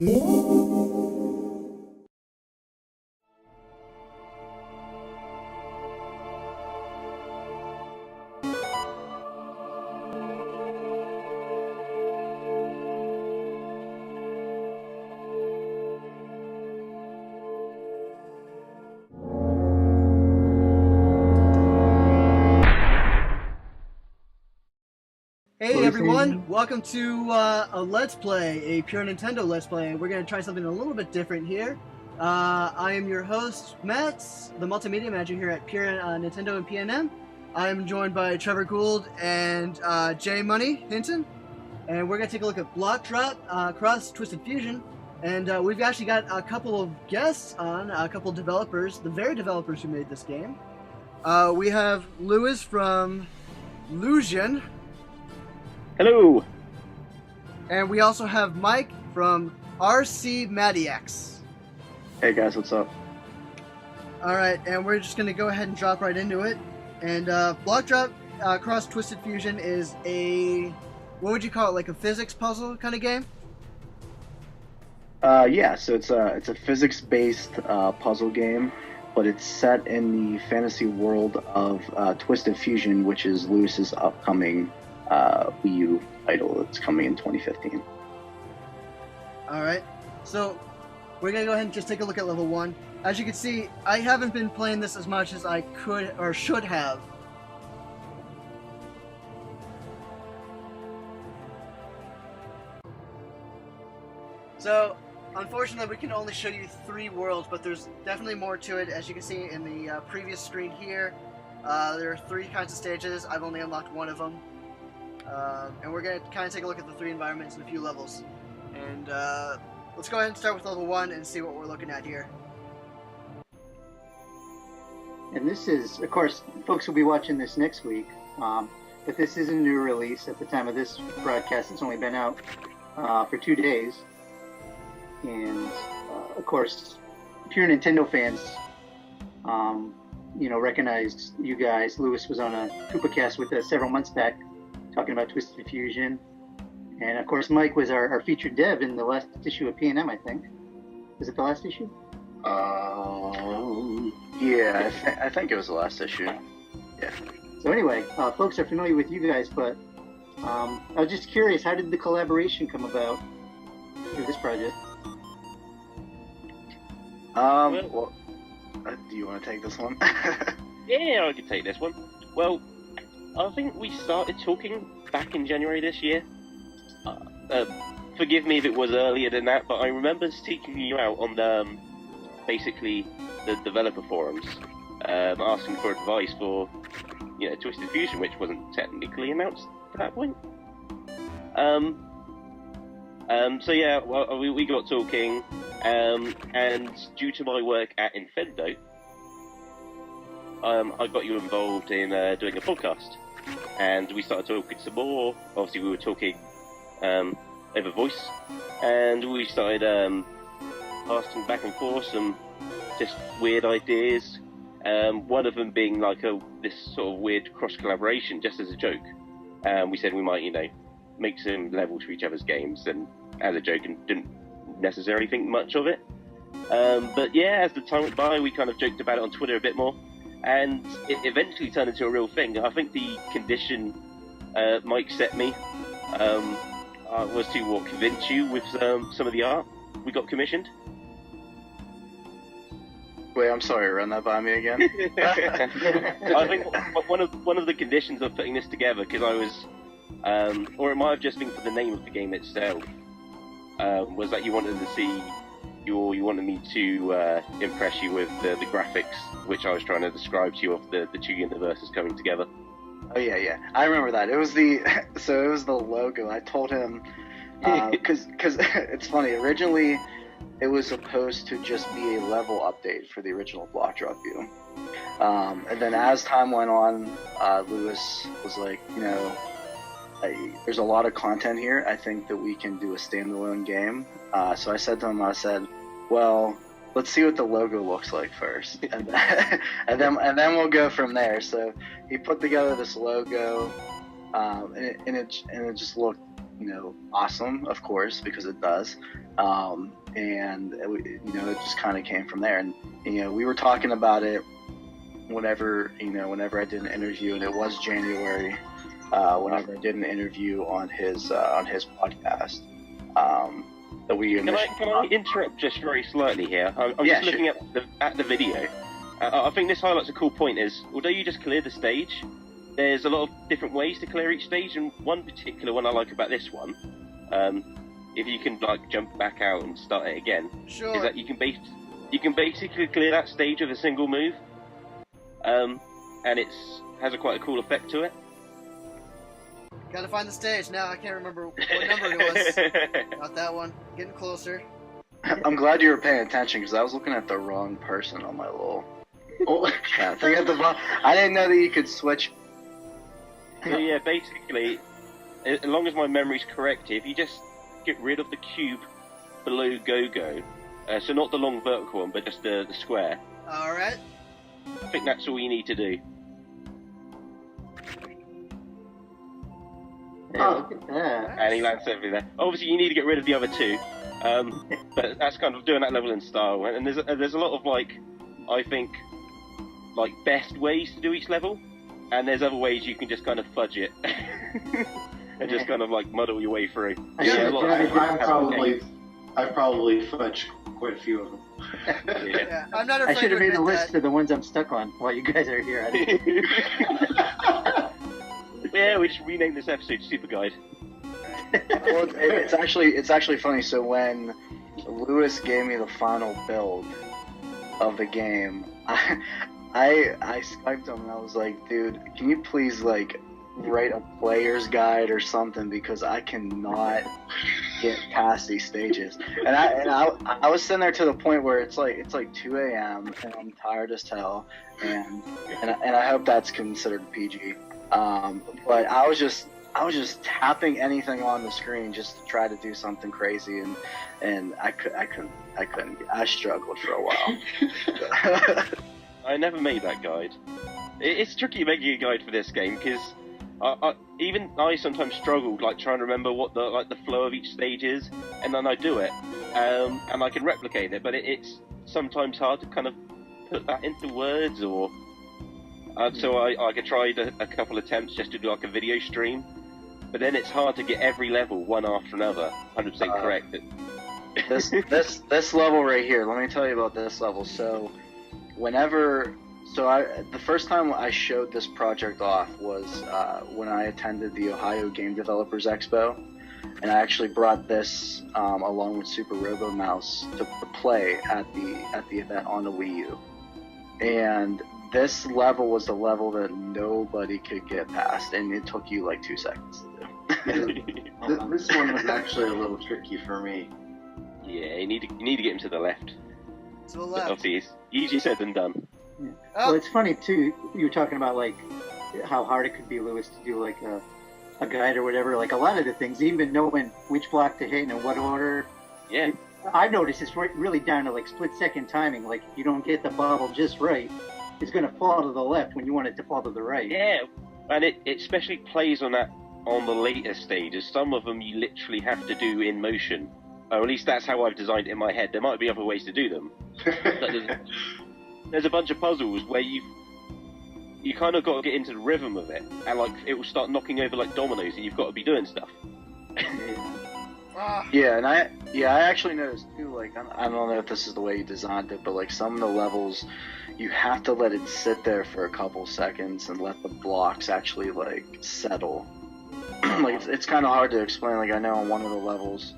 Hey everyone, welcome to a Let's Play, a pure Nintendo Let's Play. We're going to try something a little bit different here. I am your host, Matt, the multimedia manager here at Pure Nintendo and PNM. I am joined by Trevor Gould and J Money Hinton. And we're going to take a look at Blok Cross Twisted Fusion. And we've actually got a couple of guests on, a couple of developers, the very developers who made this game. We have Lewis from Lewvsion. Hello! And we also have Mike from RCMADIAX. Hey guys, what's up? Alright, and we're just going to go ahead and drop right into it. And Blok Cross Twisted Fusion is a, what would you call it, like a physics puzzle kind of game? Yeah, so it's a physics-based puzzle game, but it's set in the fantasy world of Twisted Fusion, which is Lewis's upcoming Wii U title that's coming in 2015. Alright, so we're going to go ahead and just take a look at level 1. As you can see, I haven't been playing this as much as I could or should have. So, unfortunately we can only show you 3 worlds, but there's definitely more to it. As you can see in the previous screen here, there are 3 kinds of stages. I've only unlocked 1 of them. And we're going to kind of take a look at the 3 environments and a few levels. And let's go ahead and start with level 1 and see what we're looking at here. And this is, of course, folks will be watching this next week, but this is a new release. At the time of this broadcast, it's only been out for 2 days. And, of course, pure Nintendo fans, recognized you guys. Lewis was on a Koopa Kast with us several months back, talking about Twisted Fusion. And of course Mike was our featured dev in the last issue of P&M, I think. Was it the last issue? Yeah, I think it was the last issue. Yeah. So anyway, folks are familiar with you guys, but I was just curious, how did the collaboration come about through this project? Well, do you want to take this one? Yeah, I can take this one. Well, I think we started talking back in January this year. Forgive me if it was earlier than that, but I remember seeking you out on basically the developer forums, asking for advice for, Twisted Fusion, which wasn't technically announced at that point. So yeah, well, we got talking, and due to my work at Infendo, I got you involved in doing a podcast, and we started talking some more. Obviously, we were talking over voice, and we started passing back and forth some just weird ideas. One of them being like this sort of weird cross collaboration, just as a joke. We said we might, make some levels for each other's games, and as a joke, and didn't necessarily think much of it. But yeah, as the time went by, we kind of joked about it on Twitter a bit more. And it eventually turned into a real thing. I think the condition Mike set me was to convince you with some of the art we got commissioned. Wait, I'm sorry, run that by me again. I think one of the conditions of putting this together, because I was, or it might have just been for the name of the game itself, was that you wanted to see. You wanted me to impress you with the graphics, which I was trying to describe to you of the 2 universes coming together. Oh yeah, I remember that. It was the logo. I told him because it's funny. Originally, it was supposed to just be a level update for the original Blok View, and then as time went on, Lewis was like, there's a lot of content here. I think that we can do a standalone game. So I said to him, well, let's see what the logo looks like first, and then we'll go from there. So he put together this logo, and it just looked awesome, of course, because it does. And it just kind of came from there. And we were talking about it whenever I did an interview, and it was January. Whenever I did an interview on his podcast. That we can I interrupt just very slightly here? I'm just looking at the video. I think this highlights a cool point. Is although you just cleared the stage, there's a lot of different ways to clear each stage, and one particular one I like about this one, if you can jump back out and start it again, is that you can basically clear that stage with a single move, and has quite a cool effect to it. Gotta find the stage now. I can't remember what number it was. Not that one. Getting closer. I'm glad you were paying attention because I was looking at the wrong person on my little. Thing at the bottom. I didn't know that you could switch. So yeah, basically, as long as my memory's correct, if you just get rid of the cube below Go-Go, so not the long vertical one, but just the square. All right. I think that's all you need to do. Yeah, look at that. And he lands safely there. Obviously, you need to get rid of the other two, but that's kind of doing that level in style. And there's a lot of I think, best ways to do each level, and there's other ways you can just kind of fudge it and just kind of muddle your way through. I've probably fudged quite a few of them. Yeah, I'm not afraid I should have made a list that. of the ones I'm stuck on while you guys are here. Yeah, we should rename this episode Super Guide. Well, it's actually funny. So when Lewis gave me the final build of the game, I Skyped him and I was like, dude, can you please write a player's guide or something, because I cannot get past these stages. And I was sitting there to the point where it's like 2 a.m. and I'm tired as hell, and I hope that's considered PG. But I was just tapping anything on the screen just to try to do something crazy, and I couldn't. I struggled for a while. I never made that guide. It's tricky making a guide for this game because even I sometimes struggled trying to remember what the flow of each stage is, and then I do it, and I can replicate it, but it's sometimes hard to kind of put that into words or. So I tried a couple attempts just to do a video stream, but then it's hard to get every level one after another 100% correct. This level right here, let me tell you about this level. So the first time I showed this project off was when I attended the Ohio Game Developers Expo, and I actually brought this along with Super Robo Mouse to play at the event on the Wii U, and this level was the level that nobody could get past, and it took you 2 seconds to do. This one was actually a little tricky for me. Yeah, you need to get him to the left. To the left. Obviously, it's easier said than done. Yeah. Well, it's funny too. You were talking about how hard it could be, Lewis, to do a guide or whatever. A lot of the things, even knowing which block to hit and in what order. Yeah. I've noticed it's really down to split-second timing. If you don't get the bobble just right, it's going to fall to the left when you want it to fall to the right. Yeah, and it especially plays on the later stages. Some of them you literally have to do in motion. Or at least that's how I've designed it in my head. There might be other ways to do them. But there's a bunch of puzzles where you kind of got to get into the rhythm of it, and it will start knocking over dominoes, and you've got to be doing stuff. Yeah, and I actually noticed too. I don't know if this is the way you designed it, but some of the levels, you have to let it sit there for a couple seconds and let the blocks actually settle. It's kind of hard to explain. I know on one of the levels,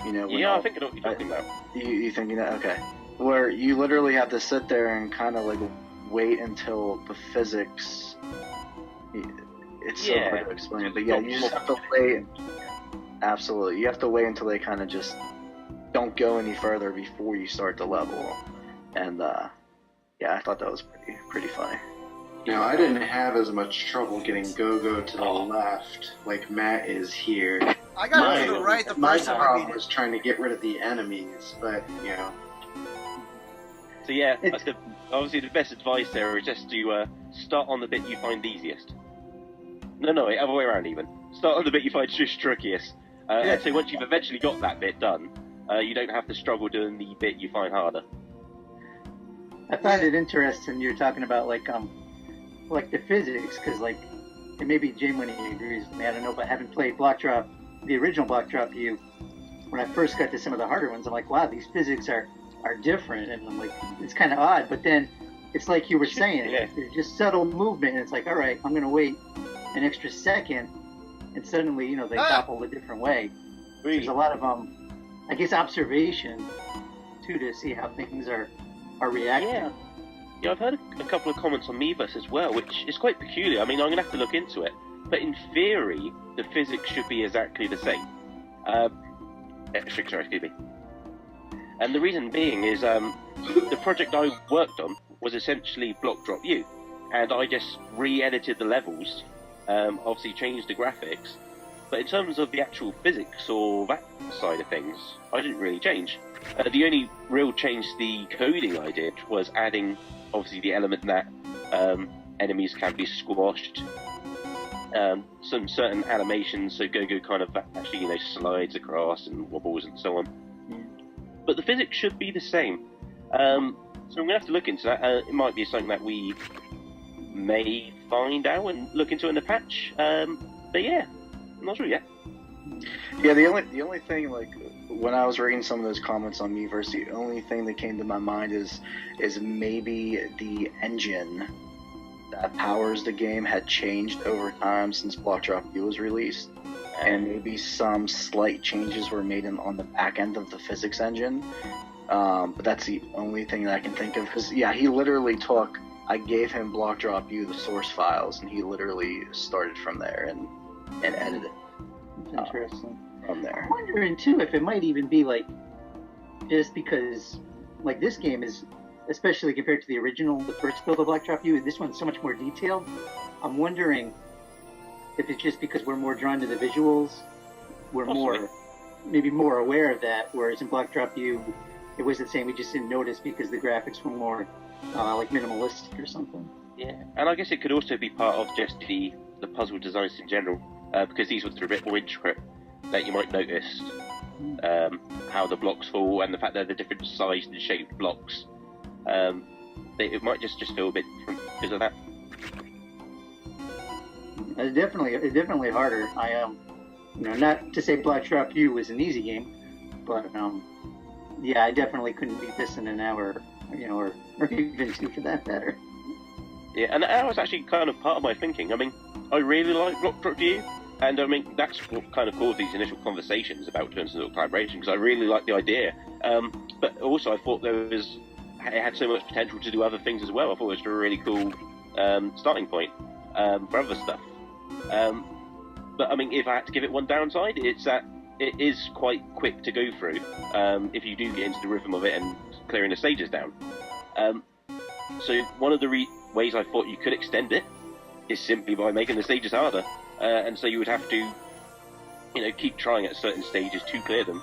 Yeah, I think I know what you're talking about. You think okay? Where you literally have to sit there and kind of wait until the physics. It's so hard to explain, but yeah, you just have to wait. Absolutely, you have to wait until they kind of just don't go any further before you start the level, and yeah, I thought that was pretty funny. Now, I didn't have as much trouble getting Go-Go to the left like Matt is here. I got it to the right the my first time I problem beat was it. trying to get rid of the enemies, but So yeah, obviously the best advice there is just to start on the bit you find easiest. No, wait, other way around even. Start on the bit you find just trickiest, And so once you've eventually got that bit done, you don't have to struggle doing the bit you find harder. I find it interesting you're talking about like the physics, because like, and maybe Jay when he agrees with me, I don't know, but having played the original Block Drop U, when I first got to some of the harder ones, I'm like, wow, these physics are different, and I'm like, it's kind of odd, but then it's like you were saying, there's just subtle movement, and it's like, all right, I'm going to wait an extra second, and suddenly, you know, they topple a different way. Really? There's a lot of, I guess, observation, too, to see how things are reacting. Yeah, I've heard a couple of comments on Miiverse as well, which is quite peculiar. I mean, I'm going to have to look into it. But in theory, the physics should be exactly the same. Excuse me. And the reason being is the project I worked on was essentially Block Drop U. And I just re-edited the levels, obviously changed the graphics. But in terms of the actual physics or that side of things, I didn't really change. The only real change to the coding I did was adding, obviously, the element that enemies can be squashed, some certain animations, so Go-Go kind of actually, you know, slides across and wobbles and so on. But the physics should be the same. So I'm going to have to look into that. It might be something that we may find out and look into in the patch. But yeah, I'm not sure yet. Yeah, the only thing, like, when I was reading some of those comments on Miiverse, the only thing that came to my mind is maybe the engine that powers the game had changed over time since Block Drop U was released, and maybe some slight changes were made on the back end of the physics engine. But that's the only thing that I can think of. Because he literally I gave him Block Drop U the source files, and he literally started from there and edited it. Interesting. From there. I'm wondering too if it might even be like, just because like this game is, especially compared to the original, the first build of Black Drop U, this one's so much more detailed. I'm wondering if it's just because we're more drawn to the visuals, we're maybe more aware of that, whereas in Black Drop U, it was the same, we just didn't notice because the graphics were more like minimalistic or something. Yeah, and I guess it could also be part of just the puzzle designs in general, because these ones are a bit more intricate, that you might notice how the blocks fall and the fact that they're different sized and shaped blocks. It might just feel a bit different because of that. It's definitely harder. Not to say Black Drop U was an easy game, but I definitely couldn't beat this in an hour, or even two for that matter. Yeah, and that was actually kind of part of my thinking. I mean, I really like Block Drop U, and I mean, that's what kind of caused these initial conversations about doing some sort of collaboration, because I really liked the idea. But also I thought it had so much potential to do other things as well. I thought it was a really cool starting point for other stuff. But I mean, if I had to give it one downside, it's that it is quite quick to go through if you do get into the rhythm of it and clearing the stages down. So one of the ways I thought you could extend it is simply by making the stages harder. And so you would have to, keep trying at certain stages to clear them.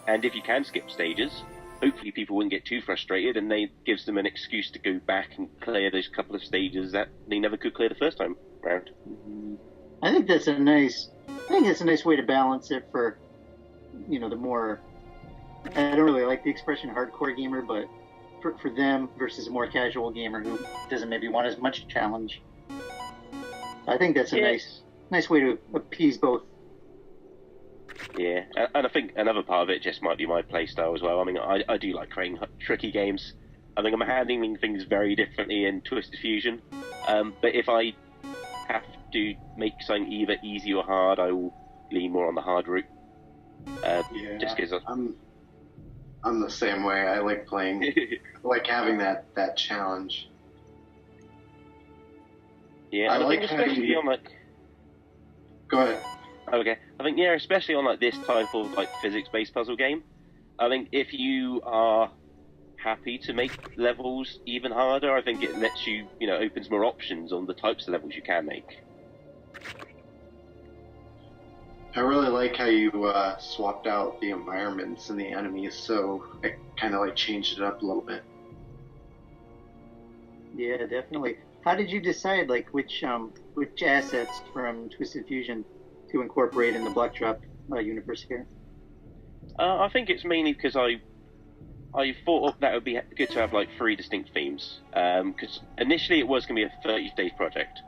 And if you can skip stages, hopefully people wouldn't get too frustrated, and it gives them an excuse to go back and clear those couple of stages that they never could clear the first time round. I think that's a nice way to balance it for, the more, I don't really like the expression hardcore gamer, but for them versus a more casual gamer who doesn't maybe want as much challenge. I think that's a nice way to appease both. Yeah, and I think another part of it just might be my playstyle as well. I mean, I do like creating tricky games. I think I'm handling things very differently in Twisted Fusion. But if I have to make something either easy or hard, I will lean more on the hard route. Just because I'm the same way. I like playing, like having that challenge. Yeah, I think especially on like. Go ahead. Okay, I think especially on like this type of like physics-based puzzle game, I think if you are happy to make levels even harder, I think it lets you, opens more options on the types of levels you can make. I really like how you swapped out the environments and the enemies, so it kind of like changed it up a little bit. Yeah, definitely. How did you decide like which assets from Twisted Fusion to incorporate in the Block Drop universe here? I think it's mainly because I thought that would be good to have like 3 distinct themes. Because initially it was going to be a 30-stage project,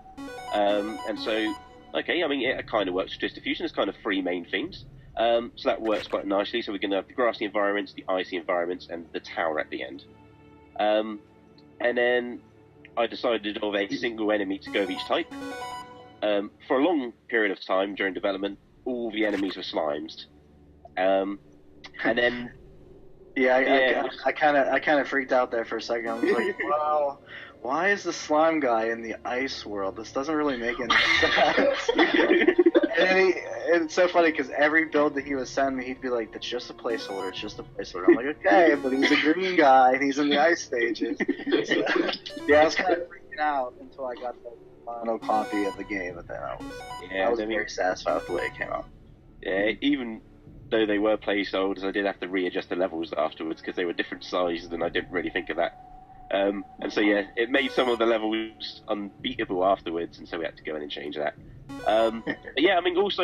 and so okay, I mean it kind of works with Distribution. There's kind of 3 main themes, so that works quite nicely. So we're going to have the grassy environments, the icy environments, and the tower at the end. And then I decided of a single enemy to go of each type. For a long period of time during development, all the enemies were slimes. And then I kind of freaked out there for a second. I was like, wow, why is the slime guy in the ice world? This doesn't really make any sense. And it's so funny because every build that he was sending me, he'd be like, "That's just a placeholder. It's just a placeholder." I'm like, "Okay, but he's a green guy and he's in the ice stages." So, yeah, I was kind of freaking out until I got the final copy of the game, but then I was very satisfied with the way it came out. Yeah, even though they were placeholders, I did have to readjust the levels afterwards because they were different sizes, and I didn't really think of that. And so yeah, it made some of the levels unbeatable afterwards, and so we had to go in and change that. But yeah, I mean, also,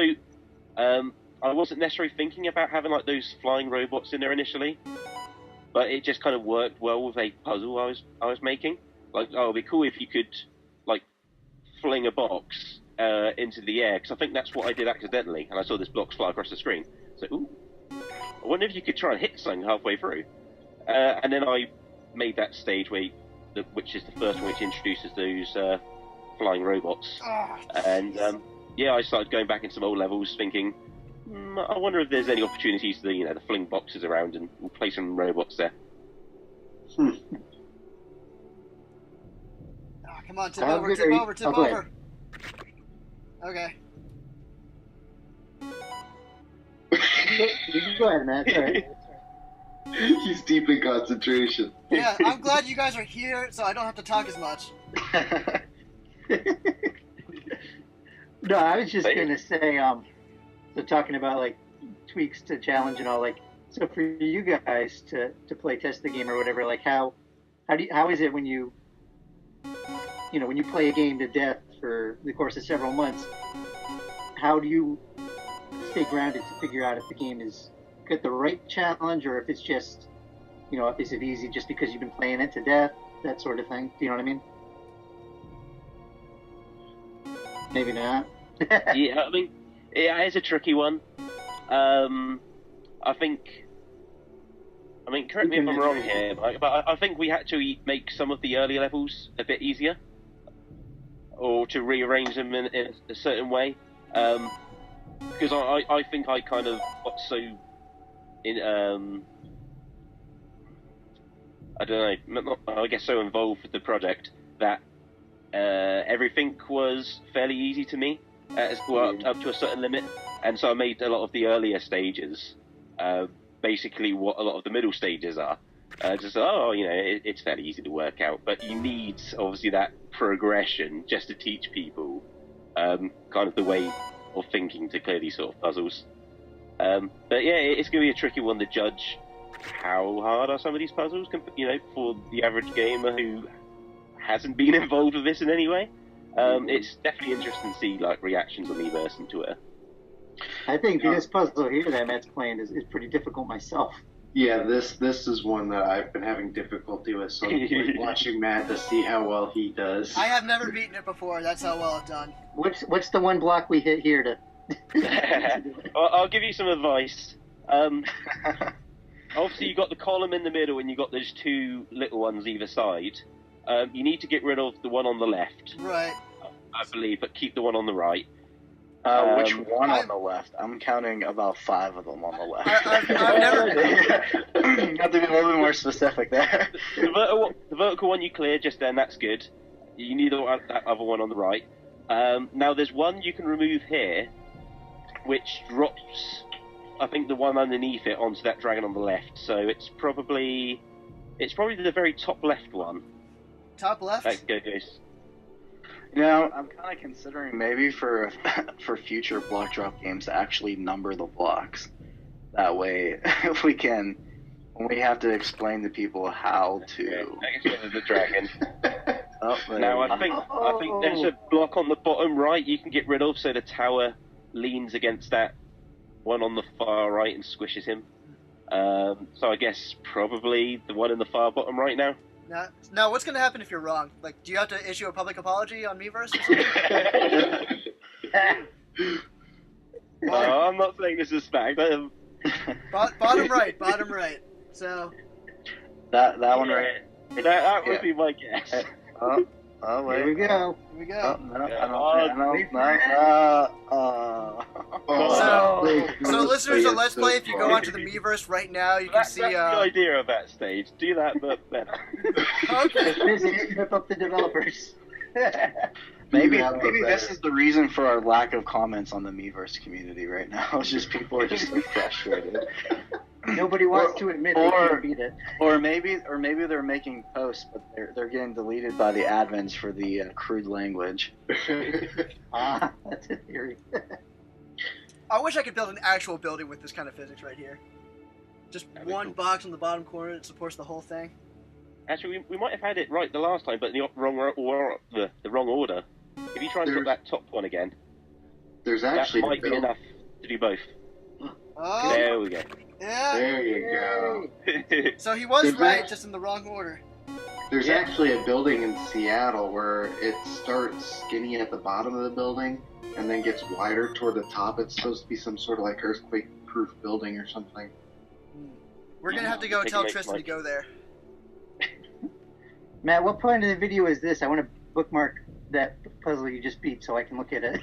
I wasn't necessarily thinking about having like those flying robots in there initially, but it just kind of worked well with a puzzle I was making. Like, oh, it'd be cool if you could like fling a box into the air, because I think that's what I did accidentally, and I saw this box fly across the screen. So, ooh, I wonder if you could try and hit something halfway through. And then I made that stage which is the first one which introduces those flying robots. And yeah, I started going back in some old levels thinking, I wonder if there's any opportunities to fling boxes around and we'll play some robots there. Oh, come on, tip over. Okay. You can go ahead, Matt. All right. He's deep in concentration. Yeah, I'm glad you guys are here, so I don't have to talk as much. No, I was just gonna say, so talking about like tweaks to challenge and all, like, so for you guys to play test the game or whatever, like how is it when you play a game to death for the course of several months? How do you stay grounded to figure out if the game is got the right challenge, or if it's just, is it easy just because you've been playing it to death, that sort of thing? Do you know what I mean? Maybe not. Yeah, I mean, it is a tricky one. I mean, correct me if I'm wrong here, but I think we had to make some of the earlier levels a bit easier, or to rearrange them in a certain way. Because I think I kind of got so I don't know, I guess so involved with the project that everything was fairly easy to me up to a certain limit, and so I made a lot of the earlier stages basically what a lot of the middle stages are. It's fairly easy to work out, but you need obviously that progression just to teach people kind of the way of thinking to clear these sort of puzzles. But yeah, it's going to be a tricky one to judge how hard are some of these puzzles, for the average gamer who hasn't been involved with this in any way. It's definitely interesting to see like reactions on Everse and Twitter. I think this puzzle here that Matt's playing is pretty difficult myself. Yeah, this is one that I've been having difficulty with, so I'm watching Matt to see how well he does. I have never beaten it before, that's how well I've done. What's the one block we hit here to... I'll give you some advice. Obviously you got the column in the middle and you got those 2 little ones either side. You need to get rid of the one on the left. Right. I believe, but keep the one on the right. Which one on the left? I'm counting about 5 of them on the left. I've never... You have to be a little bit more specific there. The vertical one you clear just then, that's good. You need that other one on the right. Now there's one you can remove here, which drops, I think, the one underneath it onto that dragon on the left. So it's probably the very top left one. Top left? That goes. I'm kind of considering maybe for future block drop games to actually number the blocks. That way, if we can, when we have to explain to people how to. Okay, the dragon. Now I think there's a block on the bottom right you can get rid of, so the tower leans against that one on the far right and squishes him. So I guess probably the one in the far bottom right now. Now, what's going to happen if you're wrong? Like, do you have to issue a public apology on Miiverse or something? No, I'm not saying this is fact. Bottom right. So that one right. That would be my guess. Wait. Here we go. So listeners of Let's Play, if you go onto the Miiverse right now, you can see. That's the idea of that stage. Do that, but better. Okay. Physics trip up the developers. Maybe this is the reason for our lack of comments on the Miiverse community right now. It's just people are just so frustrated. Nobody wants to admit they can't beat it. Or maybe they're making posts, but they're getting deleted by the admins for the crude language. That's a theory. I wish I could build an actual building with this kind of physics right here. Just one box on the bottom corner that supports the whole thing. Actually, we might have had it right the last time, but in the wrong order. If you try and put that top one again, there's actually that might be enough to do both. Oh, there we go. Yeah. There you go. So he was right, just in the wrong order. There's actually a building in Seattle where it starts skinny at the bottom of the building and then gets wider toward the top. It's supposed to be some sort of like earthquake-proof building or something. We're gonna have to go tell Tristan to go there. Matt, what point of the video is this? I want to bookmark that puzzle you just beat so I can look at it.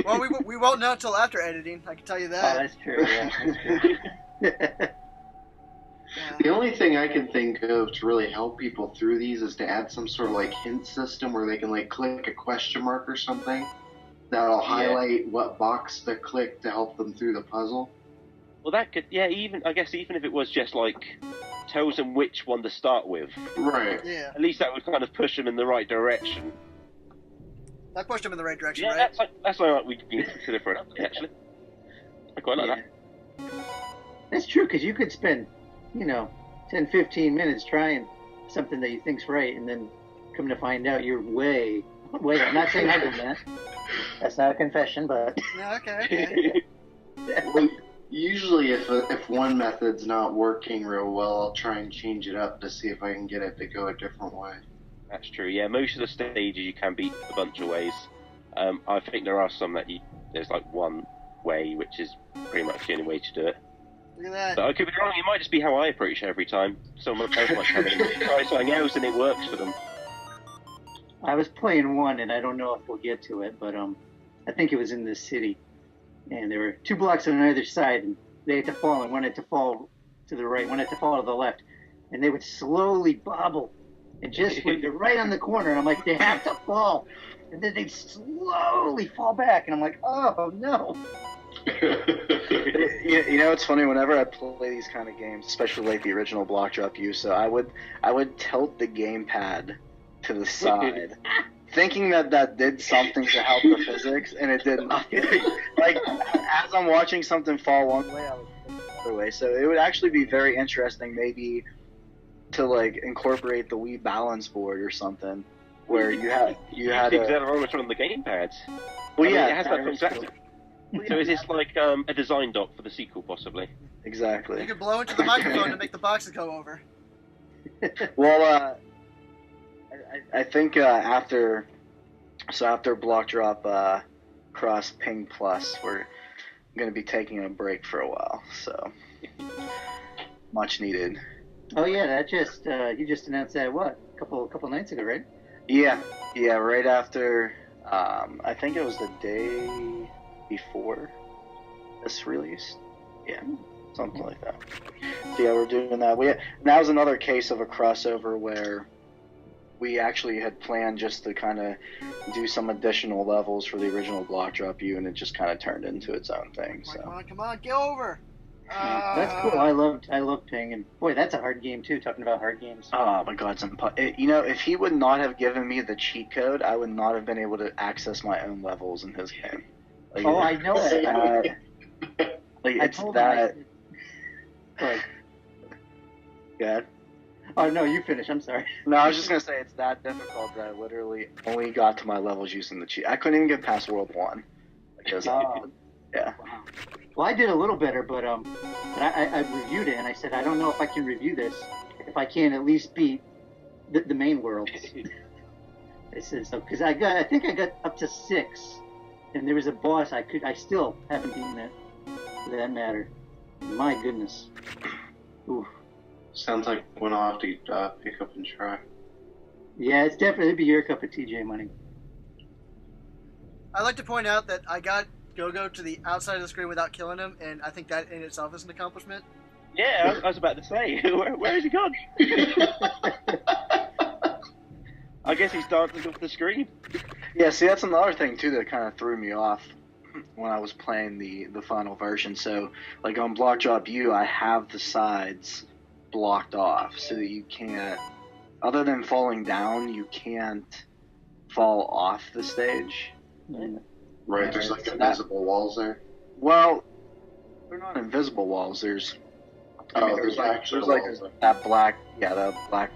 Well, we won't know until after editing. I can tell you that. Oh, that's true. Yeah, that's true. The only thing I can think of to really help people through these is to add some sort of like hint system where they can like click a question mark or something that'll highlight what box to click to help them through the puzzle. Well, that could, even if it was just like tells them which one to start with. Right. Yeah. At least that would kind of push them in the right direction. That pushed him in the right direction, Yeah, right? that's something we can consider for an update, actually. I quite like that. That's true, because you could spend, 10, 15 minutes trying something that you think's right, and then come to find out you're way, I'm not saying I've done that. That's not a confession, but... Yeah, okay. Well, usually if one method's not working real well, I'll try and change it up to see if I can get it to go a different way. That's true, yeah. Most of the stages you can beat a bunch of ways. I think there are some that there's like one way, which is pretty much the only way to do it. Look at that. But I could be wrong, it might just be how I approach it every time. Someone else might come in and try something else and it works for them. I was playing one, and I don't know if we'll get to it, but I think it was in this city. And there were 2 blocks on either side, and they had to fall, and one had to fall to the right, one had to fall to the left. And they would slowly bobble. And just when they're right on the corner, and I'm like, they have to fall. And then they'd slowly fall back, and I'm like, oh, no. It's funny, whenever I play these kind of games, especially like the original Block Drop U, so I would tilt the gamepad to the side, thinking that did something to help the physics, and it did nothing. Like, as I'm watching something fall one way, I was thinking the other way. So it would actually be very interesting, maybe, to like incorporate the Wii balance board or something, where you had accelerometer on the gamepads. Well, yeah, it has that exactly. So is this like a design doc for the sequel, possibly? Exactly. You could blow into the microphone to make the boxes go over. Well, I think after Block Drop Cross Ping Plus, we're going to be taking a break for a while, so much needed. Oh yeah, that just you just announced that a couple nights ago, right? Yeah, right after. I think it was the day before this release. Yeah, something like that. So yeah, we're doing that. That was another case of a crossover where we actually had planned just to kind of do some additional levels for the original Block Drop U, and it just kind of turned into its own thing. So Come on, get over. That's cool. I love Ping, and boy, that's a hard game too. Talking about hard games. Oh my God, if he would not have given me the cheat code, I would not have been able to access my own levels in his game. Like, I know that. It's that. Right. Yeah. Oh no, you finish. I'm sorry. No, I was just gonna say it's that difficult that I literally only got to my levels using the cheat. I couldn't even get past World 1 because yeah. Wow. Well, I did a little better, but I reviewed it and I said I don't know if I can review this if I can't at least beat the main worlds. I said so because I think I got up to 6, and there was a boss I still haven't beaten it. For that matter, my goodness. Ooh. Sounds like one I'll have to pick up and try. Yeah, it's definitely be your cup of TJ money. I'd like to point out that I got Go-Go to the outside of the screen without killing him, and I think that in itself is an accomplishment. Yeah, I was about to say, where has he gone? I guess he's dancing off the screen. Yeah, see, that's another thing too that kind of threw me off when I was playing the final version. So, like on Block Drop U, I have the sides blocked off so that you can't, other than falling down, you can't fall off the stage. Right, there's like invisible walls there. Well, they're not invisible walls. There's There's that black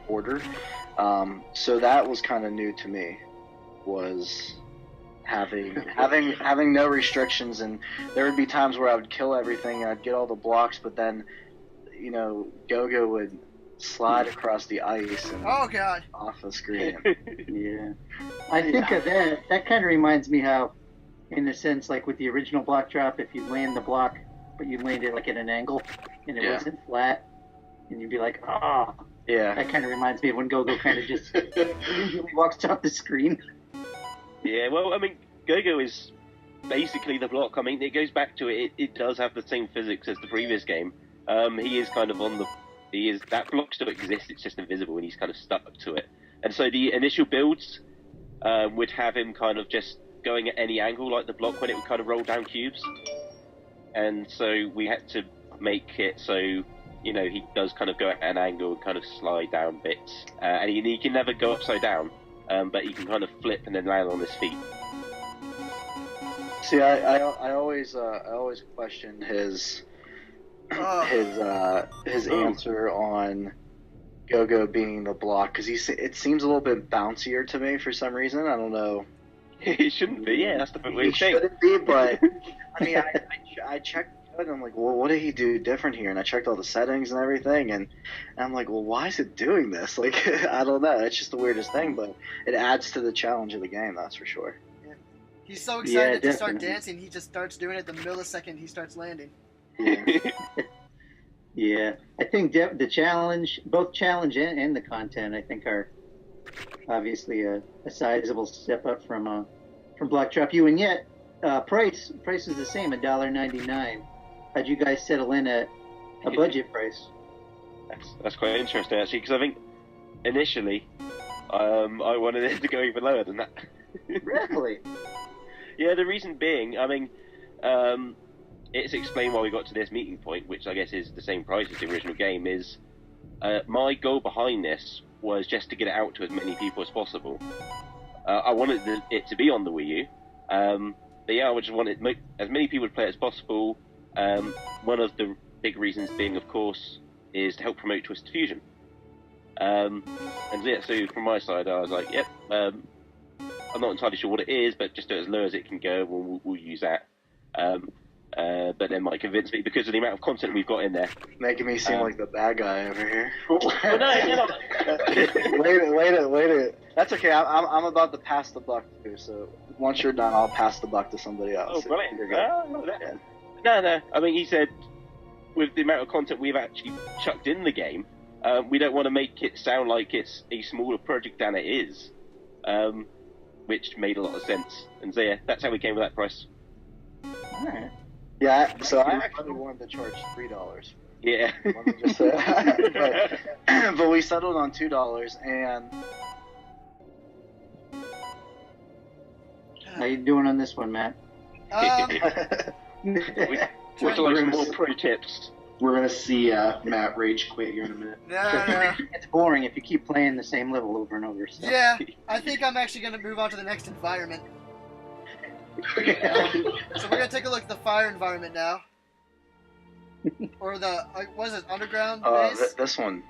border. So that was kind of new to me, was having no restrictions, and there would be times where I would kill everything and I'd get all the blocks, but then, Go-Go would slide across the ice and off the screen. Yeah, I think of that kind of reminds me how, in a sense, like with the original Block Drop, if you land the block, but you land it like at an angle, and it wasn't flat, and you'd be like, ah. Oh. Yeah. That kind of reminds me of when Go-Go kind of just usually walks off the screen. Yeah, well, I mean, Go-Go is basically the block. I mean, it goes back to it. It does have the same physics as the previous game. He is kind of that block still exists. It's just invisible, and he's kind of stuck to it. And so the initial builds would have him kind of just going at any angle, like the block when it would kind of roll down cubes. And so we had to make it so, he does kind of go at an angle and kind of slide down bits. And he can never go upside down, but he can kind of flip and then land on his feet. See, I always question his answer on Go-Go being the block, because it seems a little bit bouncier to me for some reason. I don't know. It shouldn't be. Yeah, that's the weird thing. It shouldn't be, but I mean, I checked it and I'm like, well, what did he do different here? And I checked all the settings and everything, and I'm like, well, why is it doing this? Like, I don't know. It's just the weirdest thing, but it adds to the challenge of the game, that's for sure. Yeah. He's so excited to start dancing, he just starts doing it the millisecond he starts landing. Yeah. Yeah, I think the challenge, both challenge and the content, I think are obviously a sizable step up from Block Drop U, and yet price is the same, $1.99. How'd you guys settle in at a budget price? That's quite interesting actually, because I think initially I wanted it to go even lower than that. Really? Yeah, the reason being, I mean, it's explained why we got to this meeting point, which I guess is the same price as the original game, is my goal behind this was just to get it out to as many people as possible. I wanted it to be on the Wii U, but yeah, I just wanted as many people to play it as possible. One of the big reasons being, of course, is to help promote Twisted Fusion. And yeah, so from my side, I was like, yep, I'm not entirely sure what it is, but just do it as low as it can go, we'll use that. But then Mike convinced me because of the amount of content we've got in there. Making me seem like the bad guy over here. Oh, no, you're not. Wait a That's okay. I'm about to pass the buck too. So once you're done, I'll pass the buck to somebody else. Oh, brilliant! No. I mean, he said with the amount of content we've actually chucked in the game, we don't want to make it sound like it's a smaller project than it is, which made a lot of sense. And so yeah, that's how we came with that price. All right. Yeah, so I actually wanted to charge $3. Yeah. Let me just say that. But we settled on $2, and how you doing on this one, Matt? Would you like some more pro tips? We're gonna see Matt rage quit here in a minute. No. It's boring if you keep playing the same level over and over. So. Yeah, I think I'm actually going to move on to the next environment. So we're going to take a look at the fire environment now. Or the, what is it, underground base? This one.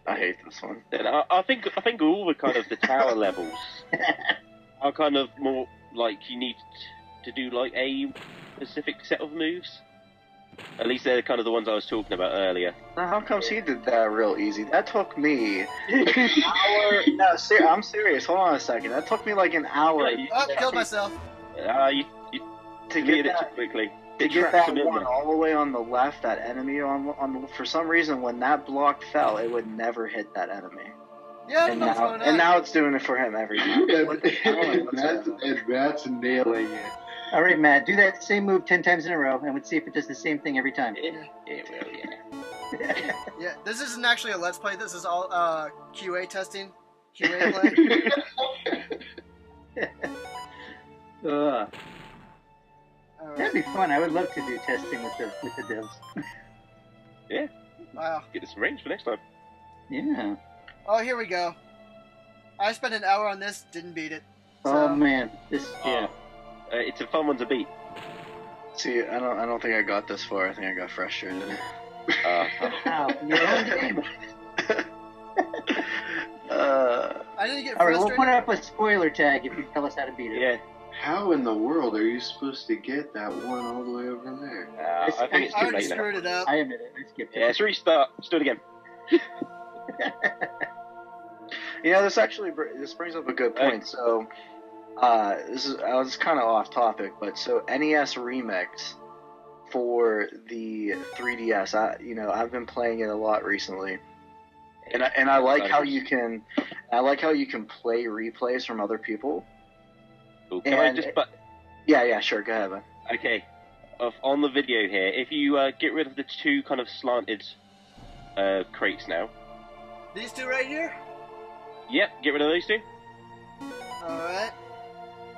I hate this one. And I think all the kind of the tower levels are kind of more like you need to do like a specific set of moves. At least they're kind of the ones I was talking about earlier. Now, how comes he did that real easy? That took me an hour. No, I'm serious. Hold on a second. That took me like an hour. Oh, killed myself. You To did get it too that, quickly. to It get traps that them in one there. all the way on the left, that enemy for some reason, when that block fell, it would never hit that enemy. Yeah, I And don't know what's now, going and on. now it's doing it for him every time. And Matt's nailing it. All right, Matt, do that same move 10 times in a row, and let's see if it does the same thing every time. It will, yeah. Yeah, this isn't actually a Let's Play. This is all QA testing. QA play. Ugh. All That'd right. be fun. I would love to do testing with the devs. Yeah. Wow. Get this range for next time. Yeah. Oh, here we go. I spent an hour on this, didn't beat it. Oh So, man, this yeah. It's a fun one to beat. See, I don't think I got this far. I think I got frustrated. Wow, your own game. I didn't get All right, we'll frustrated. put up a spoiler tag if you tell us how to beat it. Yeah. How in the world are you supposed to get that one all the way over there? I think it's I too already late now. screwed it up. I admit it. I skipped it. Yeah, let's restart. Let's do it again. You know, this brings up a good point. So, I was kind of off topic, but so NES Remix for the 3DS, I've been playing it a lot recently, and I like how you can play replays from other people. Cool. Can I just Yeah, sure, go ahead, man. Okay. On the video here, if you get rid of the two kind of slanted crates now. These two right here? Yep, get rid of those two. Alright.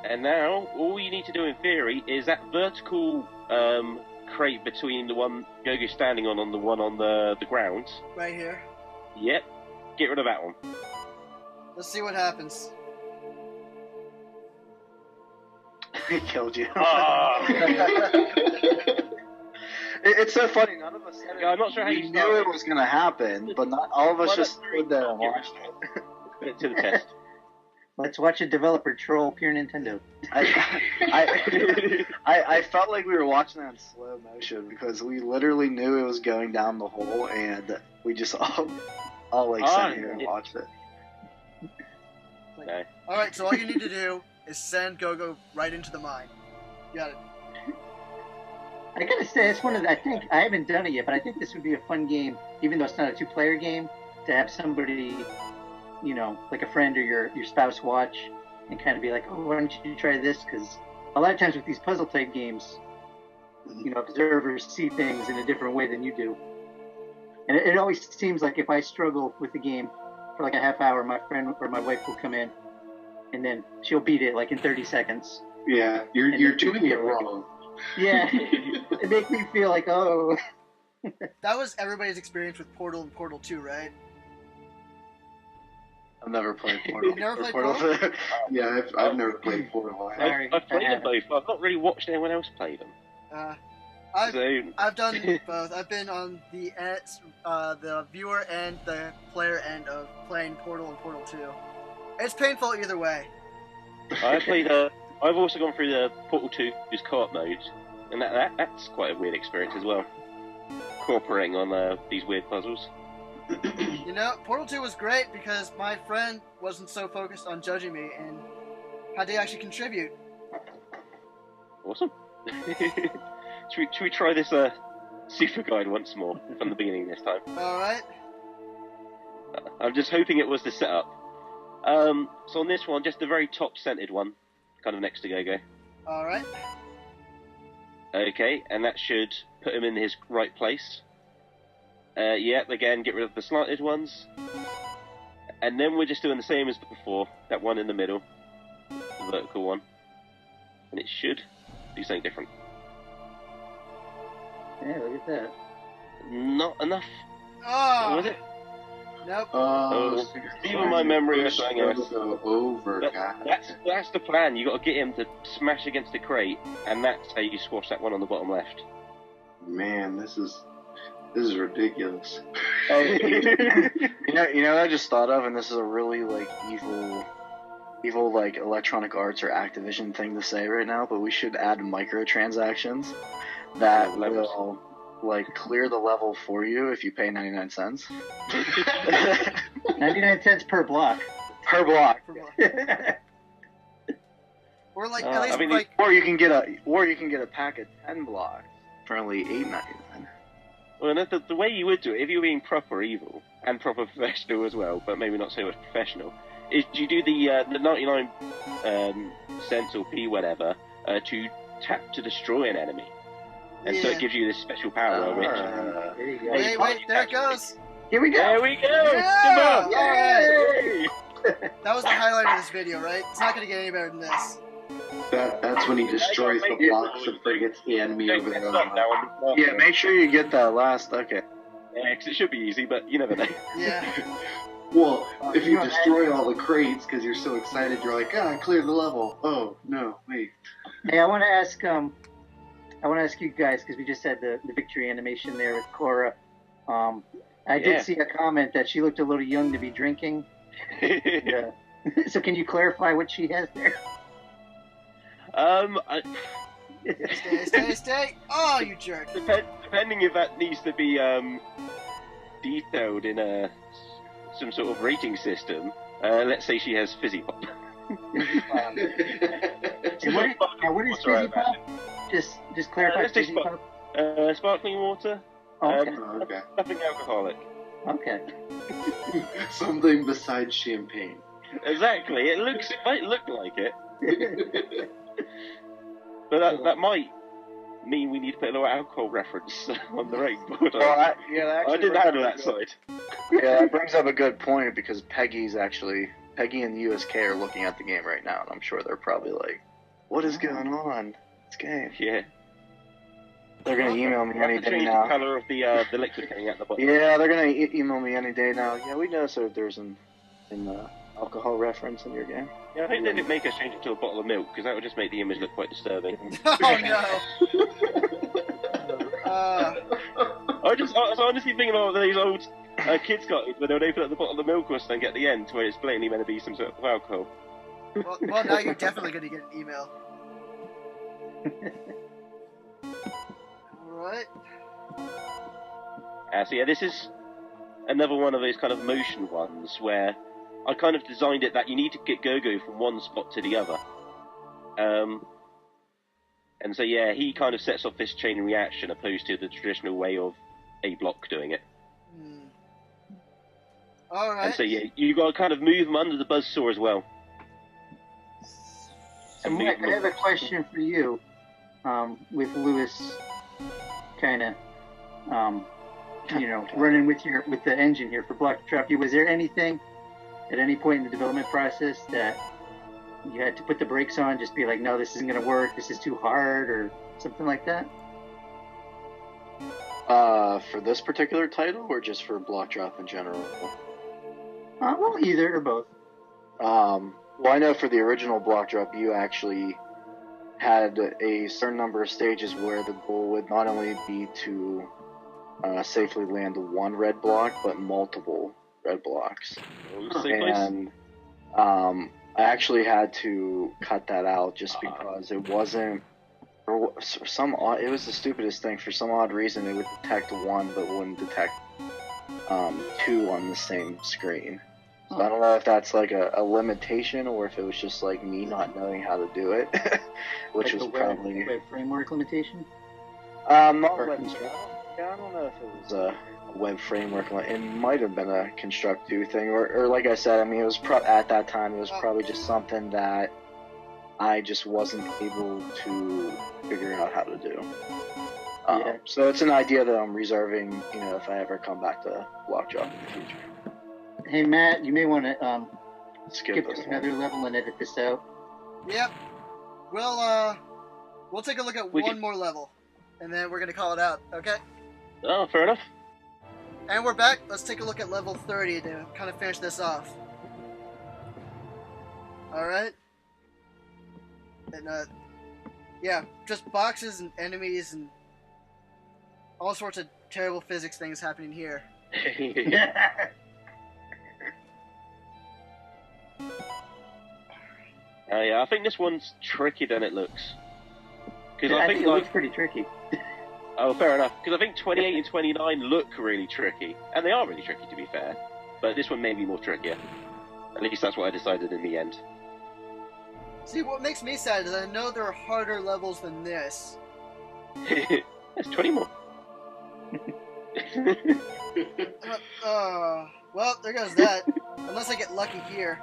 And now, all you need to do in theory is that vertical crate between the one Gogo's standing on the one on the ground. Right here. Yep, get rid of that one. Let's see what happens. He killed you. Ah. It's so funny. None of us said it. Yeah, I'm not sure how we you knew started. it was gonna happen, but not all of us just stood there and watched it. Put it to the test. Let's watch a developer troll pure Nintendo. I felt like we were watching that in slow motion because we literally knew it was going down the hole, and we just all sat here and watched it. No. Alright, so all you need to do is send Gogo right into the mine. Got it. I gotta say, it's one of the, I think, I haven't done it yet, but I think this would be a fun game, even though it's not a two-player game, to have somebody, like a friend or your spouse watch and kind of be like, oh, why don't you try this? Because a lot of times with these puzzle-type games, observers see things in a different way than you do. And it always seems like if I struggle with the game for like a half hour, my friend or my wife will come in, and then she'll beat it like in 30 seconds. Yeah, you're doing it wrong. Yeah, it makes me feel like, oh. That was everybody's experience with Portal and Portal 2, right? I've never played Portal. You never played Portal? Yeah, I've never played Portal. Sorry, I've played I them both, but I've not really watched anyone else play them. I've done both. I've been on the viewer and the player end of playing Portal and Portal 2. It's painful either way. I've also gone through the Portal 2's co-op mode, and that's quite a weird experience as well. Cooperating on these weird puzzles. Portal 2 was great because my friend wasn't so focused on judging me and had to actually contribute. Awesome. Should we try this super guide once more from the beginning this time? Alright. I'm just hoping it was the setup. So on this one, just the very top centered one, kind of next to Gogo. Alright. Okay, and that should put him in his right place. Yep, again, get rid of the slanted ones. And then we're just doing the same as before, that one in the middle, the vertical one. And it should do something different. Yeah, look at that. Not enough. Oh! Was it? Nope. Oh, even my memory is something else. Over, That's the plan. You got to get him to smash against the crate, and that's how you squash that one on the bottom left. Man, this is ridiculous. You know what I just thought of, and this is a really evil like Electronic Arts or Activision thing to say right now, but we should add microtransactions that will like clear the level for you if you pay 99 cents. 99 cents per block. Per block. Or like at least I mean, like. Or you can get a pack of 10 blocks for only $8.99. Well, the way you would do it, if you were being proper evil and proper professional as well, but maybe not so much professional, is you do the 99 cents or P whatever to tap to destroy an enemy, and so it gives you this special power. There you go. Wait, there it goes. Here we go. There we go. Yeah! Come on. Yay! That was the highlight of this video, right? It's not gonna get any better than this. That's when he destroys the blocks and forgets the enemy over there. Yeah, make sure you get that last. Okay. Yeah, 'cause it should be easy, but you never know. Yeah. Well, if you destroy all the crates because you're so excited, you're like, I cleared the level. Oh no, wait. Hey, I want to ask you guys, because we just had the victory animation there with Cora. I did see a comment that she looked a little young to be drinking. Yeah. So can you clarify what she has there? Stay. Oh, you jerk. Depending if that needs to be detailed in some sort of rating system, let's say she has fizzy pop. What is fizzy pop? Just clarify. Fizzy pop. Sparkling water. Okay. Okay. Nothing alcoholic. Okay. Something besides champagne. Exactly. It might look like it, but that might mean we need to put a little alcohol reference on the rating board. Well, I didn't handle that side. Yeah, that brings up a good point because Peggy and the USK are looking at the game right now, and I'm sure they're probably like, "What is going on? This game?" Yeah. They're gonna email me any day Change now. the color of the liquid coming out the bottom. Yeah, they're gonna email me any day now. Yeah, we noticed that there's an alcohol reference in your game. Yeah, I think they didn't make us change it to a bottle of milk because that would just make the image look quite disturbing. Oh no. I was honestly thinking of these old kids' cartoons where they would open up the bottle of milk or something at the end where it's blatantly meant to be some sort of alcohol. Well, now you're definitely gonna get an email. Alright. So yeah, this is another one of those kind of motion ones where I kind of designed it that you need to get Go-Go from one spot to the other. And so yeah, he kind of sets off this chain reaction opposed to the traditional way of a Blok doing it. Alright. And so yeah, you got to kind of move them under the buzzsaw as well. So Mike, I have a question for you. With Lewis kind of, running with the engine here for Blok to trap you, was there anything at any point in the development process that you had to put the brakes on, just be like, no, this isn't going to work, this is too hard, or something like that? For this particular title, or just for Block Drop in general? Well, either or both. Well, I know for the original Block Drop, you actually had a certain number of stages where the goal would not only be to safely land one red block, but multiple red blocks. And I actually had to cut that out just because it wasn't. It was the stupidest thing. For some odd reason, it would detect one, but wouldn't detect two on the same screen. So I don't know if that's like a limitation or if it was just like me not knowing how to do it, which like was probably web framework limitation. I don't know if it was a web framework. It might have been a Construct 2 thing, or like I said, I mean, it was at that time it was probably just something that I just wasn't able to figure out how to do. So it's an idea that I'm reserving, if I ever come back to Block Drop in the future. Hey Matt, you may want to skip this to another level and edit this out. Yep. We'll take a look at one more level, and then we're gonna call it out. Okay. Oh, fair enough. And we're back. Let's take a look at level 30 to kind of finish this off. All right. And yeah, just boxes and enemies and all sorts of terrible physics things happening here. Yeah, I think this one's trickier than it looks. Because I think it looks pretty tricky. Oh, fair enough. Because I think 28 and 29 look really tricky, and they are really tricky to be fair. But this one may be more trickier. At least that's what I decided in the end. See, what makes me sad is I know there are harder levels than this. There's 20 more. Well, there goes that. Unless I get lucky here.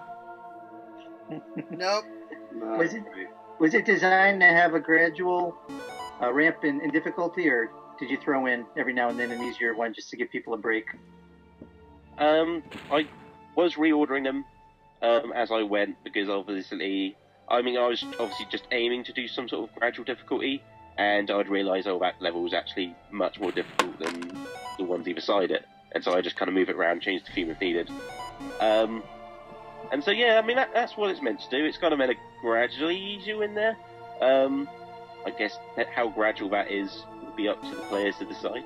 Nope. Was it designed to have a gradual ramp in difficulty, or did you throw in every now and then an easier one just to give people a break? I was reordering them as I went because obviously, I was obviously just aiming to do some sort of gradual difficulty, and I'd realise, oh, that level was actually much more difficult than the ones either side it, and so I just kind of move it around, change the theme if needed. And so yeah, I mean that's what it's meant to do. It's kind of meant to gradually ease you in there. I guess how gradual that is will be up to the players to decide.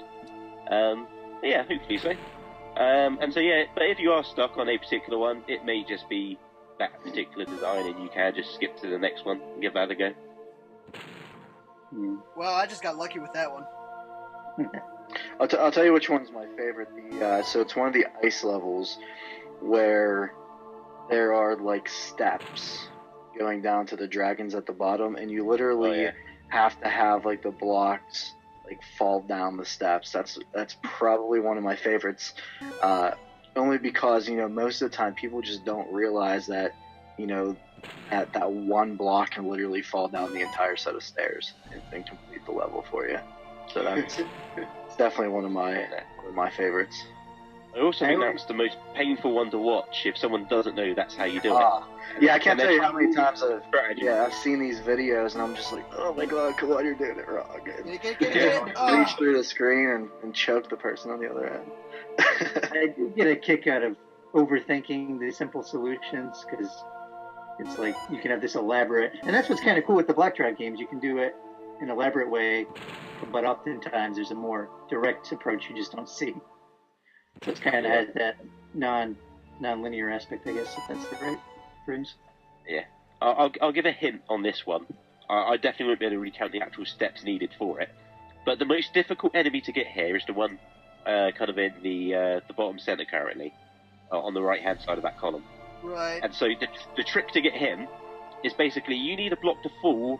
But yeah, hopefully so. And so yeah, but if you are stuck on a particular one, it may just be that particular design, and you can just skip to the next one and give that a go. Well, I just got lucky with that one. I'll tell you which one's my favorite. So it's one of the ice levels where there are like steps going down to the dragons at the bottom, and you literally have to have like the blocks like fall down the steps. That's probably one of my favorites, only because most of the time people just don't realize that that one block can literally fall down the entire set of stairs and complete the level for you. So that's it's definitely one of my favorites. I also think that's the most painful one to watch if someone doesn't know that's how you do it. Yeah, I can't tell you how many times I've seen these videos and I'm just like, oh my god, come on, you're doing it wrong. Reach through the screen and choke the person on the other end. I do get a kick out of overthinking the simple solutions, because it's like you can have this elaborate, and that's what's kind of cool with the Block Drive games. You can do it in an elaborate way, but oftentimes there's a more direct approach you just don't see. So it's kind of has that non-linear aspect, I guess, if that's the right phrase. Yeah. I'll give a hint on this one. I definitely won't be able to recount the actual steps needed for it. But the most difficult enemy to get here is the one kind of in the bottom centre currently, on the right-hand side of that column. Right. And so the trick to get him is basically you need a block to fall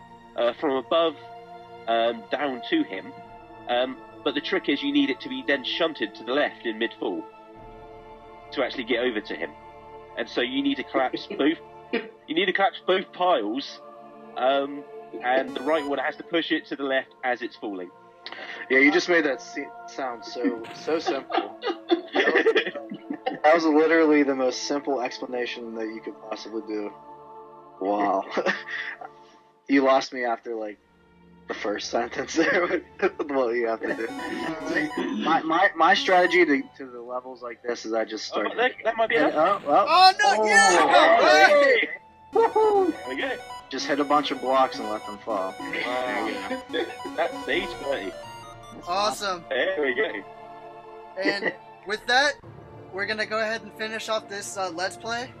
from above down to him. But the trick is you need it to be then shunted to the left in mid-fall to actually get over to him. And so you need to collapse both. You need to collapse both piles, and the right one has to push it to the left as it's falling. Yeah, you just made that sound so simple. That was literally the most simple explanation that you could possibly do. Wow. You lost me after like the first sentence there with what you have to do. My strategy to the levels like this is I just start. That might be enough. Oh no! Yeah! Hey! Woohoo! There we go. Just hit a bunch of blocks and let them fall. Wow. That's stage 30. Awesome. There we go. And with that, we're gonna go ahead and finish off this Let's Play.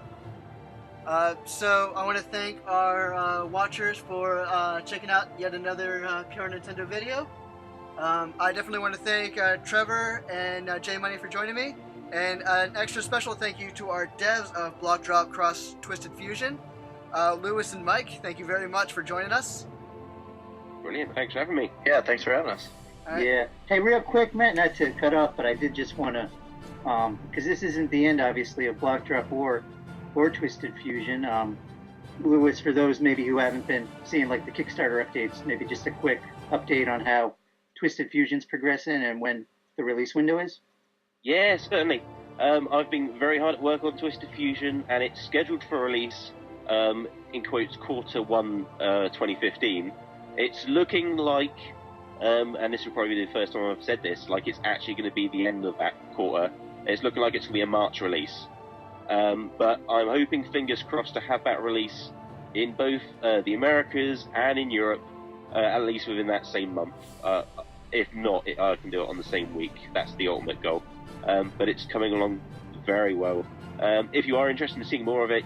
So I want to thank our watchers for checking out yet another Pure Nintendo video. I definitely want to thank Trevor and J Money for joining me, and an extra special thank you to our devs of Block Drop Cross Twisted Fusion, Lewis and Mike. Thank you very much for joining us. Brilliant. Thanks for having me. Yeah, thanks for having us. Right. Yeah. Hey, real quick, Matt, not to cut off, but I did just want to, because this isn't the end, obviously, of Block Drop or Twisted Fusion. Lewis, for those maybe who haven't been seeing like the Kickstarter updates, maybe just a quick update on how Twisted Fusion's progressing and when the release window is? Yeah, certainly. I've been very hard at work on Twisted Fusion, and it's scheduled for release, in quotes, Q1 2015. It's looking like, and this will probably be the first time I've said this, like it's actually going to be the end of that quarter. It's looking like it's going to be a March release. But I'm hoping, fingers crossed, to have that release in both the Americas and in Europe, at least within that same month. If not, I can do it on the same week. That's the ultimate goal. But it's coming along very well. If you are interested in seeing more of it,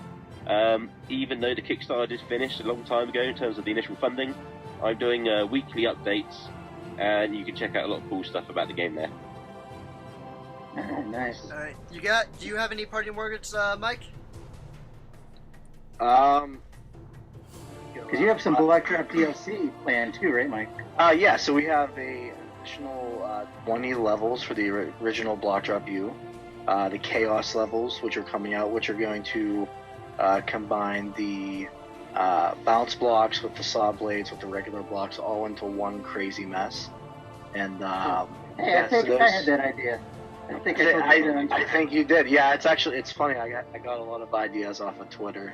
even though the Kickstarter is finished a long time ago in terms of the initial funding, I'm doing weekly updates and you can check out a lot of cool stuff about the game there. Oh, nice. All right, do you have any parting words, Mike? Because you have some Blok Drop DLC planned too, right, Mike? Yeah, so we have a additional 20 levels for the original Blok Drop U. The Chaos levels, which are coming out, which are going to combine the bounce blocks with the saw blades with the regular blocks all into one crazy mess. And hey, I think I had that idea. I think I think you did. Yeah, it's funny. I got a lot of ideas off of Twitter.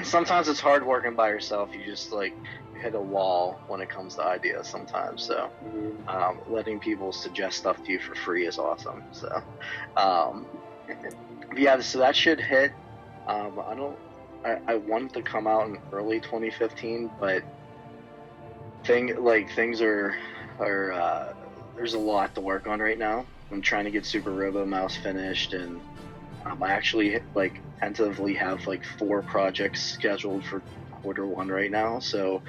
Sometimes it's hard working by yourself. You just like hit a wall when it comes to ideas sometimes. So letting people suggest stuff to you for free is awesome. So yeah, so that should hit. I want it to come out in early 2015, but things are there's a lot to work on right now. I'm trying to get Super Robo Mouse finished, and I actually tentatively have 4 projects scheduled for Q1 right now. So,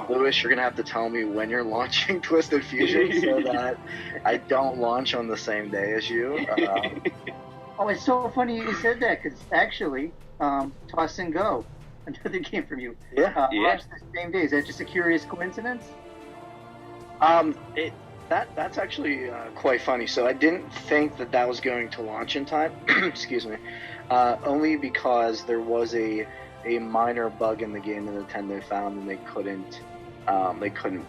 Lewis, you're gonna have to tell me when you're launching Twisted Fusion so that I don't launch on the same day as you. Oh, it's so funny you said that, because actually, Toss and Go, another game from you, launched the same day. Is that just a curious coincidence? That's actually quite funny. So I didn't think that was going to launch in time. Excuse me. Only because there was a minor bug in the game that Nintendo found, and they couldn't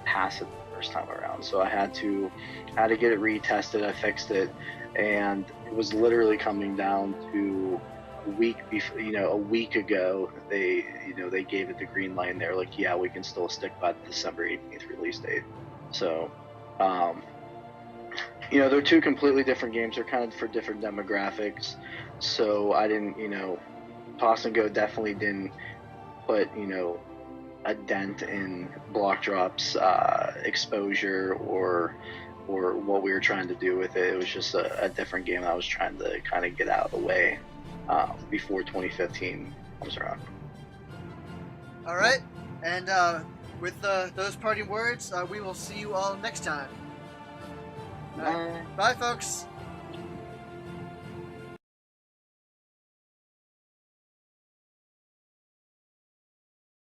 pass it the first time around. So I had to get it retested. I fixed it, and it was literally coming down to a week ago. They gave it the green light, and they're like, yeah, we can still stick by the December 18th release date. So they're 2 completely different games. They're kind of for different demographics. So I didn't, Toss and Go definitely didn't put, a dent in Blok Drop's exposure or what we were trying to do with it. It was just a different game that I was trying to kind of get out of the way before 2015 comes around. All right, and with those parting words, we will see you all next time. All right. Bye, folks.